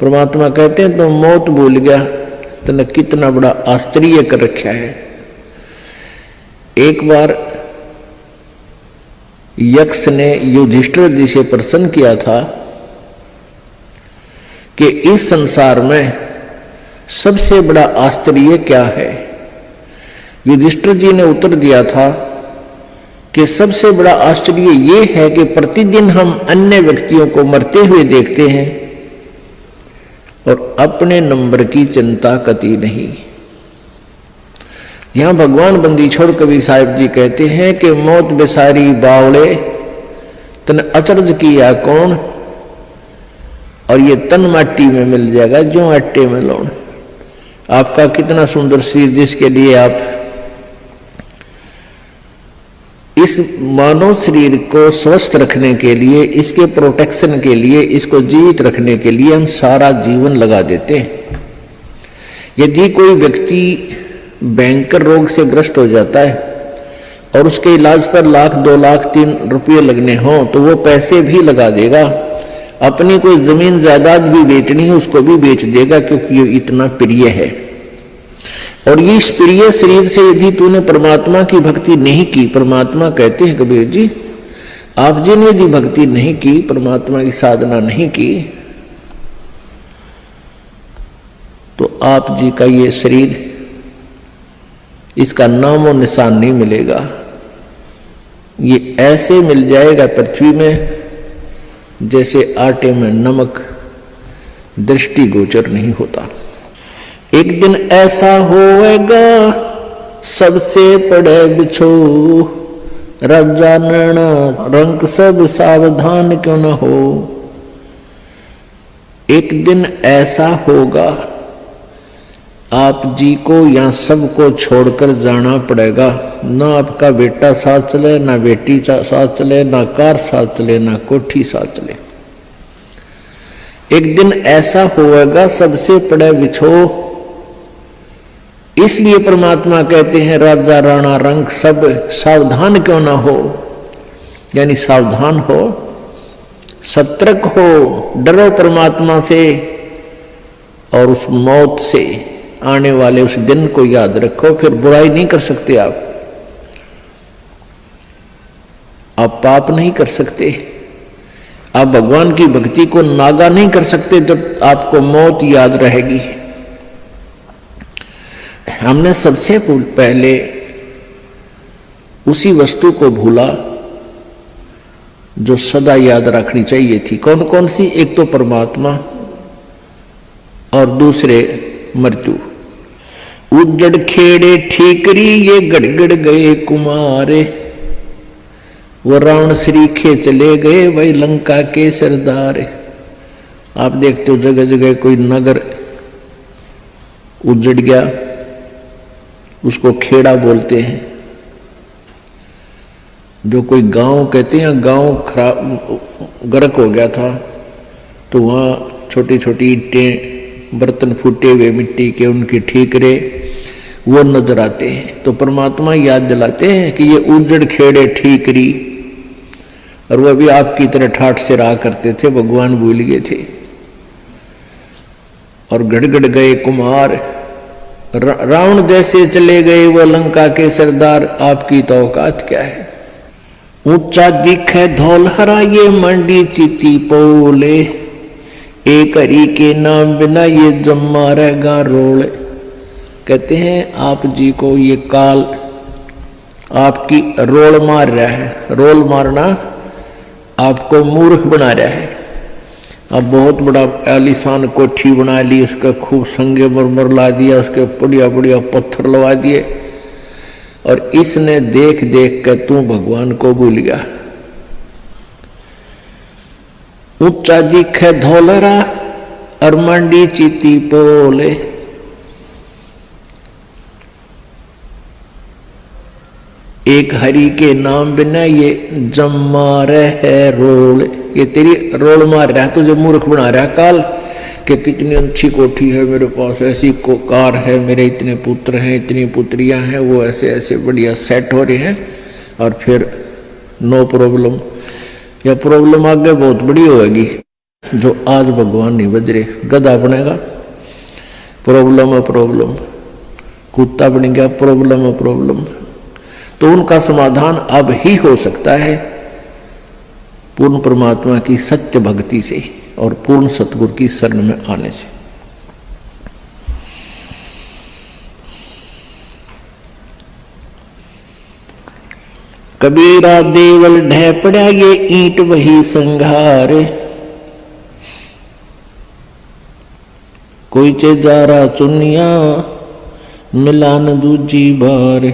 परमात्मा कहते हैं तो मौत भूल गया, तूने कितना बड़ा आश्चर्य कर रखा है। एक बार यक्ष ने युधिष्ठिर जी से प्रश्न किया था कि इस संसार में सबसे बड़ा आश्चर्य क्या है। युधिष्ठिर जी ने उत्तर दिया था कि सबसे बड़ा आश्चर्य ये है कि प्रतिदिन हम अन्य व्यक्तियों को मरते हुए देखते हैं और अपने नंबर की चिंता कती नहीं। यहां भगवान बंदी छोड़ कबीर साहिब जी कहते हैं कि मौत बेसारी बावड़े तन अचरज किया कौन, और ये तन माटी में मिल जाएगा जो आटे में लौण। आपका कितना सुंदर शरीर, जिसके लिए आप इस मानव शरीर को स्वस्थ रखने के लिए, इसके प्रोटेक्शन के लिए, इसको जीवित रखने के लिए हम सारा जीवन लगा देते हैं। यदि कोई व्यक्ति भयंकर रोग से ग्रस्त हो जाता है और उसके इलाज पर लाख 2 लाख 3 रुपये लगने हों तो वो पैसे भी लगा देगा। अपनी कोई जमीन जायदाद भी बेचनी है उसको भी बेच देगा, क्योंकि ये इतना प्रिय है। और ये इस प्रिय शरीर से यदि तूने परमात्मा की भक्ति नहीं की, परमात्मा कहते हैं कबीर जी, आप जी ने यदि भक्ति नहीं की, परमात्मा की साधना नहीं की, तो आप जी का ये शरीर, इसका नाम और निशान नहीं मिलेगा। ये ऐसे मिल जाएगा पृथ्वी में जैसे आटे में नमक, दृष्टि गोचर नहीं होता। एक दिन ऐसा होएगा सबसे पड़े बिछो, राजा नैना रंग सब सावधान क्यों न हो। एक दिन ऐसा होगा आप जी को यहाँ सबको छोड़कर जाना पड़ेगा। ना आपका बेटा साथ चले, ना बेटी साथ चले, ना कार साथ चले, ना कोठी साथ चले। एक दिन ऐसा होएगा सबसे पड़े बिछो, इसलिए परमात्मा कहते हैं राजा राणा रंग सब सावधान क्यों ना हो, यानी सावधान हो, सतर्क हो, डरो परमात्मा से और उस मौत से, आने वाले उस दिन को याद रखो। फिर बुराई नहीं कर सकते आप पाप नहीं कर सकते, आप भगवान की भक्ति को नागा नहीं कर सकते, तो आपको मौत याद रहेगी। हमने सबसे पहले उसी वस्तु को भूला जो सदा याद रखनी चाहिए थी। कौन कौन सी? एक तो परमात्मा और दूसरे मृत्यु। उजड़ खेड़े ठीकरी ये गड़गड़ गए कुमारे, वो रावण श्रीखे चले गए वही लंका के सरदार। आप देखते हो जगह जगह कोई नगर उजड़ गया, उसको खेड़ा बोलते हैं। जो कोई गांव कहते हैं, गांव खराब गर्क हो गया था तो वहां छोटी छोटी ईंटें, बर्तन फूटे हुए मिट्टी के, उनके ठीकरे वो नजर आते हैं। तो परमात्मा याद दिलाते हैं कि ये उजड़ खेड़े ठीकरी, और वह भी आपकी तरह ठाठ से रहा करते थे, भगवान भूल गए थे। और गड़गड़ गए कुमार, रावण जैसे चले गए वो लंका के सरदार, आपकी तो औकात क्या है। ऊंचा दिखे धौलहरा ये मंडी चीती पोले, एक हरि के नाम बिना ये जम्मा रहेगा रोल। कहते हैं आप जी को ये काल आपकी रोल मार रहा है। रोल मारना आपको मूर्ख बना रहा है। अब बहुत बड़ा आलीशान कोठी बना ली, उसका खूब संगे मरमर ला दिया, उसके बढ़िया बढ़िया पत्थर लगा दिए, और इसने देख देख कर तू भगवान को भूल गया। ऊंचा दिखे धौलरा और मंडी चीती पोले, एक हरि के नाम बिना ये जम्मा रहे रोल। ये तेरी रोल मार रहा है, तुझे मूर्ख बना रहा है काल कि कितनी अच्छी कोठी है मेरे पास, ऐसी कार है, मेरे इतने पुत्र हैं, इतनी पुत्रियां हैं, वो ऐसे ऐसे बढ़िया सेट हो रहे हैं, और फिर नो प्रॉब्लम, या प्रॉब्लम आगे बहुत बड़ी होगी। जो आज भगवान नहीं बज रहे। गधा बनेगा, प्रॉब्लम है प्रॉब्लम, कुत्ता बन गया, प्रॉब्लम है प्रॉब्लम। तो उनका समाधान अब ही हो सकता है पूर्ण परमात्मा की सत्य भक्ति से और पूर्ण सतगुरु की शरण में आने से। कबीरा देवल ढह पड़ा ये ईंट वही संघार, कोई चे जा रहा चुनिया मिलान दूजी बार।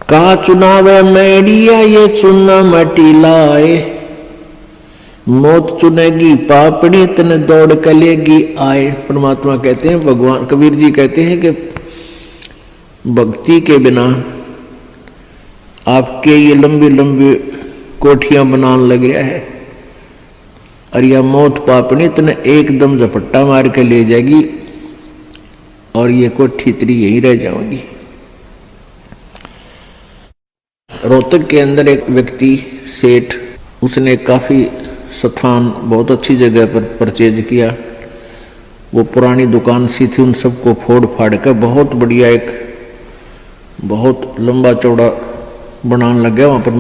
कहा चुनावे मैडिया ये चुना मटी लाए, मौत चुनेगी पापड़ी तन दौड़ कलेगी आए। परमात्मा कहते हैं, भगवान कबीर जी कहते हैं कि भक्ति के बिना आपके ये लंबी लंबी कोठियां बनाने लग रहा है, और यह मौत पापनी तने एकदम झपट्टा मार के ले जाएगी और ये कोठी तेरी यही रह जाएगी। रोहतक के अंदर एक व्यक्ति सेठ, उसने काफी स्थान बहुत अच्छी जगह पर परचेज किया। वो पुरानी दुकान सी थी, उन सबको फोड़ फाड़ कर बहुत बढ़िया एक बहुत लंबा चौड़ा बनाने लग गया। वहां पर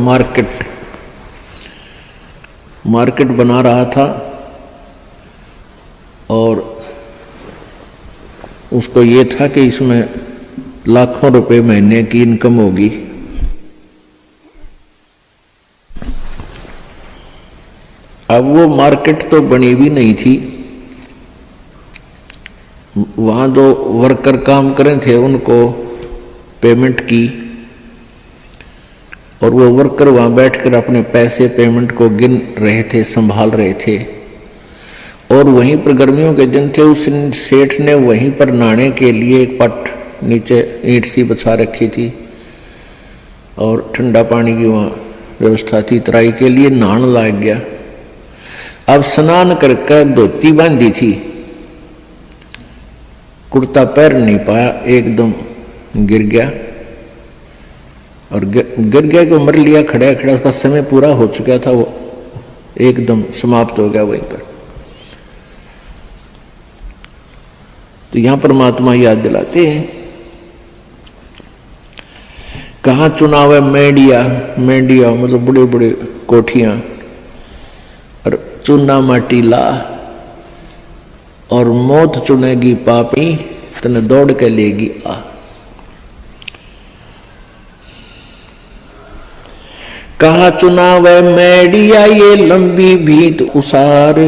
मार्केट बना रहा था और उसको ये था कि इसमें लाखों रुपए महीने की इनकम होगी। अब वो मार्केट तो बनी भी नहीं थी, वहां जो वर्कर काम करे थे उनको पेमेंट की, और वो वर्कर वहां बैठकर अपने पैसे पेमेंट को गिन रहे थे, संभाल रहे थे। और वहीं पर गर्मियों के दिन थे, उस सेठ ने वहीं पर नहाने के लिए एक पट नीचे ईंट सी बचा रखी थी और ठंडा पानी की वहां व्यवस्था थी। तराई के लिए नहाने लग गया। अब स्नान करके धोती बांधी थी, कुर्ता पैर नहीं पाया, एकदम गिर गया और गिर गया कि मर लिया खड़ा खड़ा। उसका समय पूरा हो चुका था, वो एकदम समाप्त हो गया वहीं पर। तो यहां परमात्मा याद दिलाते हैं, कहां चुनाव है मेडिया, मेडिया मतलब बड़े बड़े कोठियां, और चुना माटी ला, और मौत चुनेगी पापी तने दौड़ के लेगी आ। कहा चुनाव है मैडिया ये लंबी भीत उसार,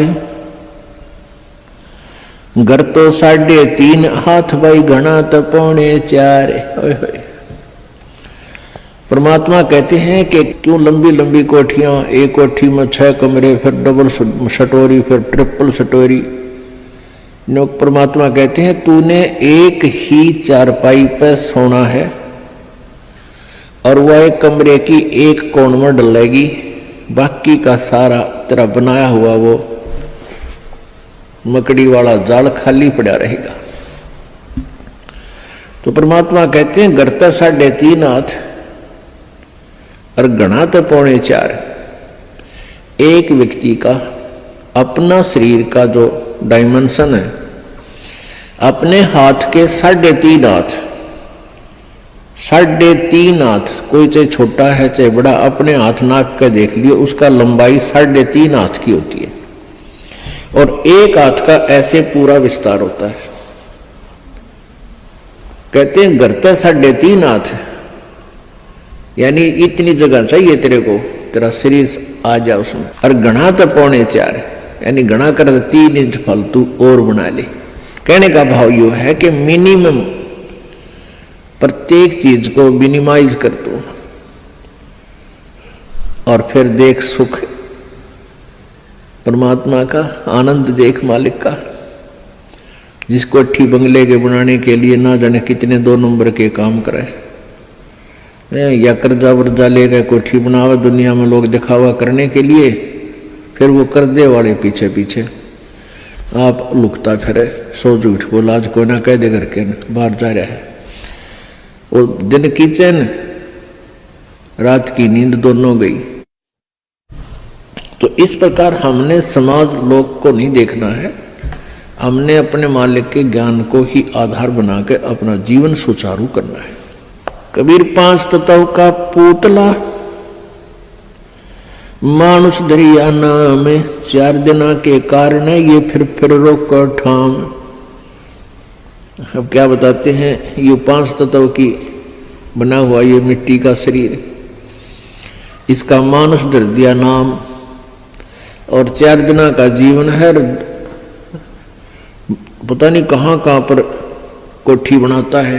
घर तो 3.5 हाथ भाई घना तो 4.25। परमात्मा कहते हैं कि क्यों लंबी लंबी कोठियां, एक कोठी में 6 कमरे, फिर डबल सटोरी, फिर ट्रिपल सटोरी। परमात्मा कहते हैं तूने एक ही चारपाई पर सोना है और वह एक कमरे की एक कोण में डलेगी, बाकी का सारा तेरा बनाया हुआ वो मकड़ी वाला जाल खाली पड़ा रहेगा। तो परमात्मा कहते हैं गरता 3.5 हाथ और घना तो 4.25। एक व्यक्ति का अपना शरीर का जो डायमेंशन है, अपने हाथ के 3.5 हाथ, 3.5 हाथ, कोई चाहे छोटा है चाहे बड़ा, अपने हाथ नाप कर देख लियो, उसका लंबाई 3.5 हाथ की होती है और एक हाथ का ऐसे पूरा विस्तार होता है। कहते हैं घरता 3.5 हाथ, यानी इतनी जगह चाहिए तेरे को, तेरा शरीर आ जाए उसमें। और घना तो 4.25, यानी घना कर 3 इंच फालतू और बना ले। कहने का भाव यू है कि मिनिमम प्रत्येक चीज को मिनिमाइज कर दो और फिर देख सुख परमात्मा का, आनंद देख मालिक का। जिसको अच्छी बंगले के बनाने के लिए ना जाने कितने 2 नंबर के काम करे, या कर्जा वर्जा लेकर कोठी बनावा दुनिया में लोग दिखावा करने के लिए, फिर वो कर्जे वाले पीछे पीछे आप लुकता फिरे, सो झूठ बोला, आज कोई ना कह दे करके बाहर जा रहा है। वो दिन की चैन रात की नींद दोनों गई। तो इस प्रकार हमने समाज लोक को नहीं देखना है, हमने अपने मालिक के ज्ञान को ही आधार बना के अपना जीवन सुचारू करना है। कबीर 5 तत्व का पुतला मानुष दरिया नाम, 4 दिना के कारण ये फिर रोक ठाम। अब क्या बताते हैं, ये 5 तत्व की बना हुआ ये मिट्टी का शरीर, इसका मानुष धर दिया नाम, और 4 दिना का जीवन है। पता नहीं कहाँ कहाँ पर कोठी बनाता है,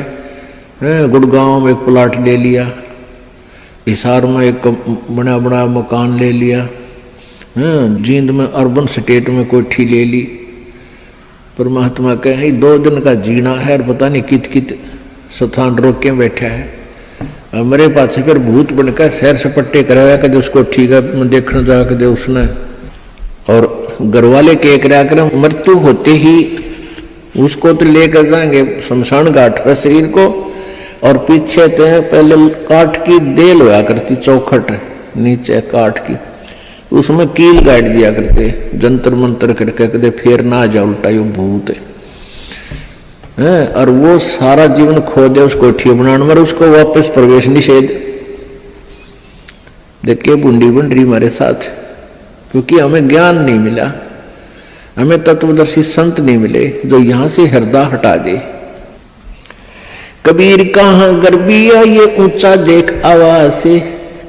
गुड़गांव में एक प्लाट ले लिया, हिसार में एक बड़ा बड़ा मकान ले लिया, जींद में अर्बन स्टेट में कोठी ले ली। परमात्मा कहे 2 दिन का जीना है, और पता नहीं कित कित स्थान रोक के बैठा है। मेरे पास फिर भूत बनकर सैर सपट्टे कराया कदे उसको ठीक है देखने जा कदे उसने, और घर वाले के कर मृत्यु होते ही उसको तो लेकर जाएंगे शमशान घाट पर शरीर को, और पीछे तो पहले काठ की देल होया करती, चौखट नीचे काठ की, उसमें कील गाड़ दिया करते, जंतर मंतर करके कदे फेर ना जा उल्टा यो भूत है। और वो सारा जीवन खो दे उस कोठी बनाने में, उसको वापस प्रवेश निषेध। देखिए बूंदी बन रही हमारे साथ, क्योंकि हमें ज्ञान नहीं मिला, हमें तत्वदर्शी संत नहीं मिले जो यहां से हृदय हटा दे। कबीर कहाँ गर्बिया ये ऊंचा देख आवाज से,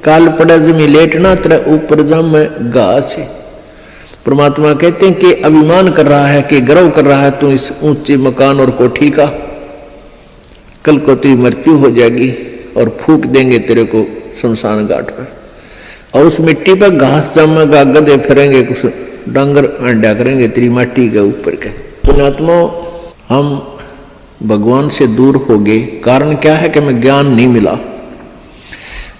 काल पड़ा जमी लेटना तेरा ऊपर जम घास। परमात्मा कहते हैं कि अभिमान कर रहा है, कि गर्व कर रहा है तू इस ऊंचे मकान और कोठी का, कल को तेरी मृत्यु हो जाएगी और फूक देंगे तेरे को शमशान घाट पर, और उस मिट्टी पर घास जमेगा, गधे फिरेंगे, कुछ डांगर अंडा करेंगे तेरी माटी के ऊपर के। पुण्यात्मा हम भगवान से दूर हो गए, कारण क्या है कि हमें ज्ञान नहीं मिला।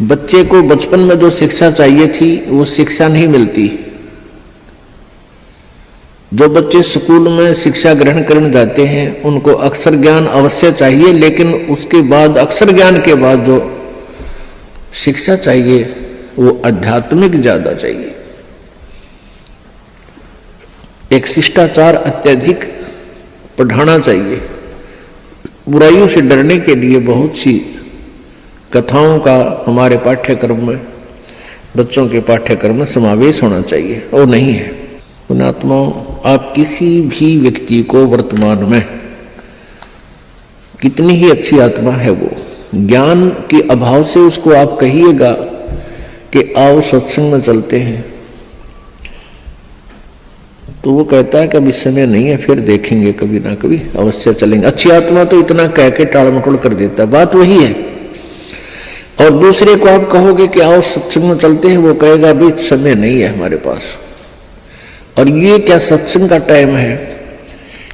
बच्चे को बचपन में जो शिक्षा चाहिए थी वो शिक्षा नहीं मिलती। जो बच्चे स्कूल में शिक्षा ग्रहण करने जाते हैं उनको अक्षर ज्ञान अवश्य चाहिए, लेकिन उसके बाद अक्षर ज्ञान के बाद जो शिक्षा चाहिए वो आध्यात्मिक ज्यादा चाहिए। एक शिष्टाचार अत्यधिक पढ़ाना चाहिए। बुराइयों से डरने के लिए बहुत सी कथाओं का हमारे पाठ्यक्रम में, बच्चों के पाठ्यक्रम में समावेश होना चाहिए, और नहीं है। पुण्यात्माओं, आप किसी भी व्यक्ति को वर्तमान में कितनी ही अच्छी आत्मा है वो, ज्ञान के अभाव से उसको आप कहिएगा कि आओ सत्संग में चलते हैं, तो वो कहता है कि अभी समय नहीं है, फिर देखेंगे, कभी ना कभी अवश्य चलेंगे। अच्छी आत्मा तो इतना कह के टाल मटोल कर देता है, बात वही है। और दूसरे को आप कहोगे कि आओ सत्संग में चलते हैं, वो कहेगा अभी समय नहीं है हमारे पास। और ये क्या सत्संग का टाइम है?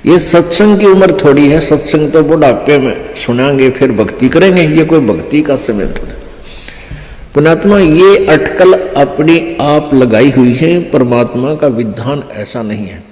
ये सत्संग की उम्र थोड़ी है, सत्संग तो बुढ़ापे में सुनाएंगे फिर भक्ति करेंगे, ये कोई भक्ति का समय थोड़ा। पुण्यात्मा, ये अटकल अपनी आप लगाई हुई है, परमात्मा का विधान ऐसा नहीं है।